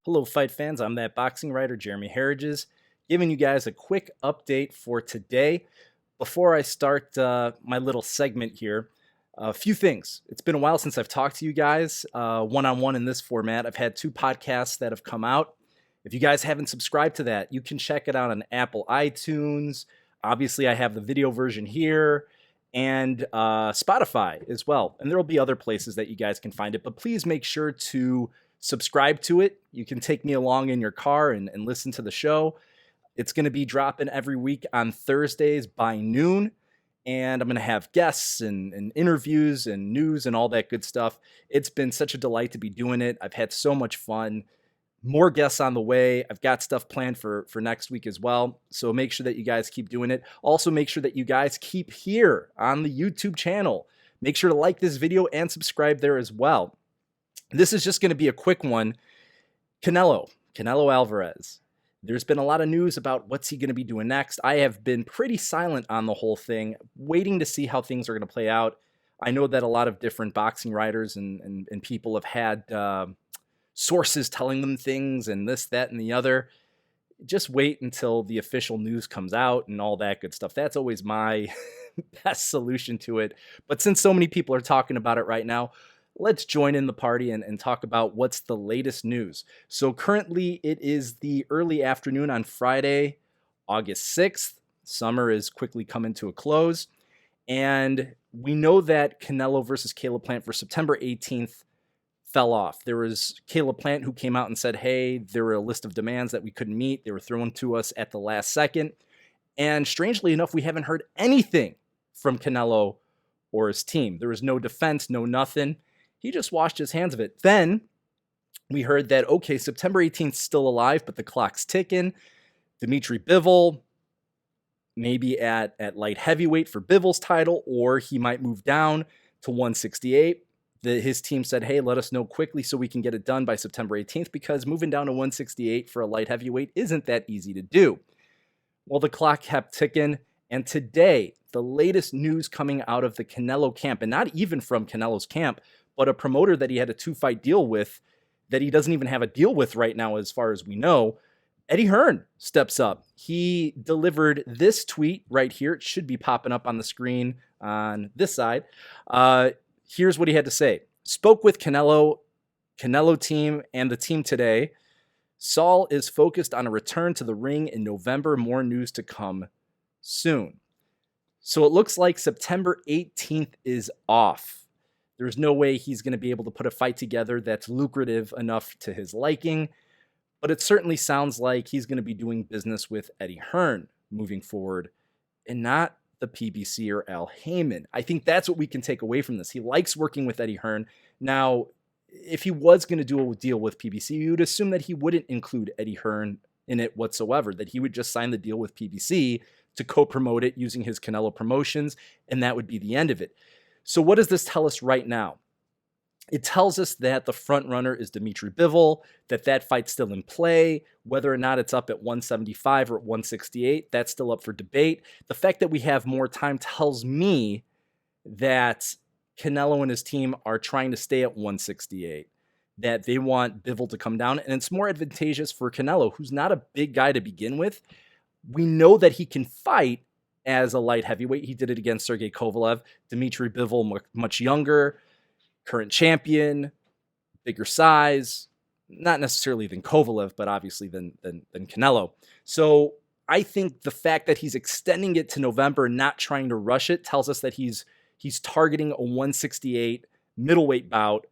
Hello, fight fans. I'm that boxing writer, Jeremy Harridges, giving you guys a quick update for today. Before I start my little segment here, a few things. It's been a while since I've talked to you guys one on one in this format. I've had two podcasts that have come out. If you guys haven't subscribed to that, you can check it out on Apple iTunes. Obviously, I have the video version here and Spotify as well. And there will be other places that you guys can find it. But please make sure to subscribe to it. You can take me along in your car and listen to the show. It's going to be dropping every week on Thursdays by noon. And I'm going to have guests and interviews and news and all that good stuff. It's been such a delight to be doing it. I've had so much fun. More guests on the way. I've got stuff planned for next week as well. So make sure that you guys keep doing it. Also, make sure that you guys keep here on the YouTube channel. Make sure to like this video and subscribe there as well. This is just going to be a quick one. Canelo Alvarez. There's been a lot of news about what's he going to be doing next. I have been pretty silent on the whole thing, waiting to see how things are going to play out. I know that a lot of different boxing writers and people have had sources telling them things and this, that, and the other. Just wait until the official news comes out and all that good stuff. That's always my best solution to it. But since so many people are talking about it right now, let's join in the party and talk about what's the latest news. So currently it is the early afternoon on Friday, August 6th. Summer is quickly coming to a close. And we know that Canelo versus Caleb Plant for September 18th fell off. There was Caleb Plant who came out and said, hey, there were a list of demands that we couldn't meet. They were thrown to us at the last second. And strangely enough, we haven't heard anything from Canelo or his team. There was no defense, no nothing. He just washed his hands of it. Then we heard that, okay, September 18th still alive, but the clock's ticking. Dmitry Bivol, maybe at light heavyweight for Bivol's title, or he might move down to 168. His team said, hey, let us know quickly so we can get it done by September 18th, because moving down to 168 for a light heavyweight isn't that easy to do. Well, the clock kept ticking, and today, the latest news coming out of the Canelo camp, and not even from Canelo's camp, but a promoter that he had a two-fight deal with that he doesn't even have a deal with right now as far as we know, Eddie Hearn steps up. He delivered this tweet right here. It should be popping up on the screen on this side. Here's what he had to say. Spoke with Canelo team and the team today. Saul is focused on a return to the ring in November. More news to come soon. So it looks like September 18th is off. There's no way he's going to be able to put a fight together that's lucrative enough to his liking, but it certainly sounds like he's going to be doing business with Eddie Hearn moving forward and not the PBC or Al Heyman. I think that's what we can take away from this. He likes working with Eddie Hearn. Now, if he was going to do a deal with PBC, you would assume that he wouldn't include Eddie Hearn in it whatsoever, that he would just sign the deal with PBC to co-promote it using his Canelo promotions, and that would be the end of it. So what does this tell us right now? It tells us that the front runner is Dmitry Bivol, that fight's still in play. Whether or not it's up at 175 or at 168, that's still up for debate. The fact that we have more time tells me that Canelo and his team are trying to stay at 168, that they want Bivol to come down, and it's more advantageous for Canelo, who's not a big guy to begin with. We know that he can fight as a light heavyweight. He did it against Sergey Kovalev. Dmitry Bivol, much younger, current champion, bigger size, not necessarily than Kovalev, but obviously than Canelo. So I think the fact that he's extending it to November, not trying to rush it, tells us that he's targeting a 168 middleweight bout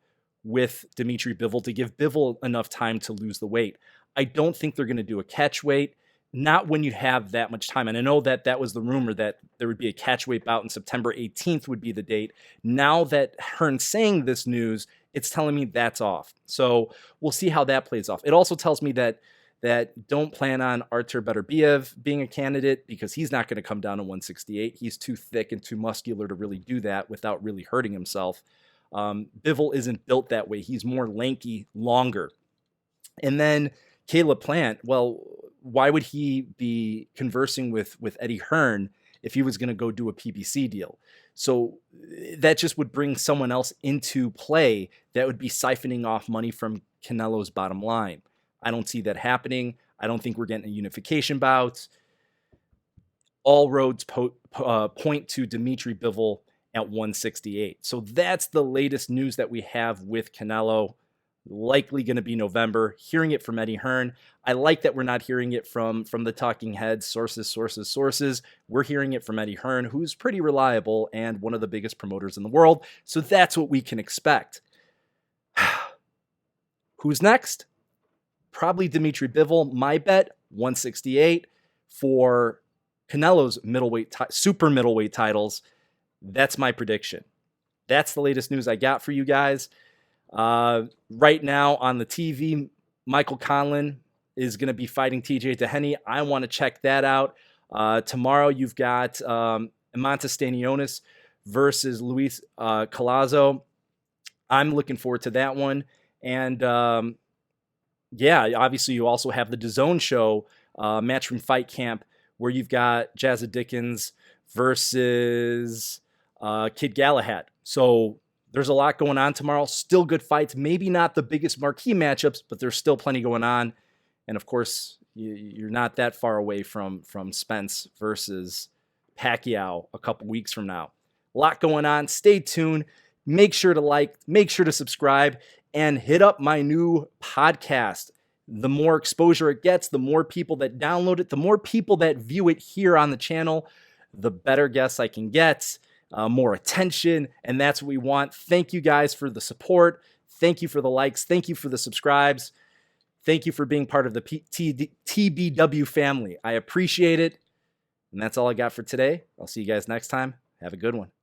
with Dmitry Bivol to give Bivol enough time to lose the weight. I don't think they're going to do a catchweight. Not when you have that much time. And I know that was the rumor that there would be a catchweight bout and September 18th would be the date. Now that Hearn's saying this news, it's telling me that's off. So we'll see how that plays off. It also tells me that don't plan on Artur Beterbiev being a candidate, because he's not going to come down to 168. He's too thick and too muscular to really do that without really hurting himself. Bivol isn't built that way. He's more lanky, longer. And then Caleb Plant, well, why would he be conversing with Eddie Hearn if he was going to go do a PBC deal? So that just would bring someone else into play that would be siphoning off money from Canelo's bottom line. I don't see that happening. I don't think we're getting a unification bout. All roads point to Dmitry Bivol at 168. So that's the latest news that we have with Canelo. Likely going to be November. Hearing it from Eddie Hearn. I like that we're not hearing it from the talking heads, sources. We're hearing it from Eddie Hearn, who's pretty reliable and one of the biggest promoters in the world. So that's what we can expect. Who's next? Probably Dmitry Bivol. My bet, 168 for Canelo's super middleweight titles. That's my prediction. That's the latest news I got for you guys. Right now on the TV, Michael Conlan is going to be fighting TJ Dehenny. I want to check that out. Tomorrow you've got Amanta Stanionis versus Luis Collazo. I'm looking forward to that one. And obviously you also have the DAZN show, Matchroom Fight Camp, where you've got Jazza Dickens versus Kid Galahad. So there's a lot going on tomorrow. Still good fights. Maybe not the biggest marquee matchups, but there's still plenty going on. And of course, you're not that far away from Spence versus Pacquiao a couple weeks from now. A lot going on. Stay tuned. Make sure to like, make sure to subscribe, and hit up my new podcast. The more exposure it gets, the more people that download it, the more people that view it here on the channel, the better guests I can get. More attention, and that's what we want. Thank you guys for the support. Thank you for the likes. Thank you for the subscribes. Thank you for being part of the TBW family. I appreciate it. And that's all I got for today. I'll see you guys next time. Have a good one.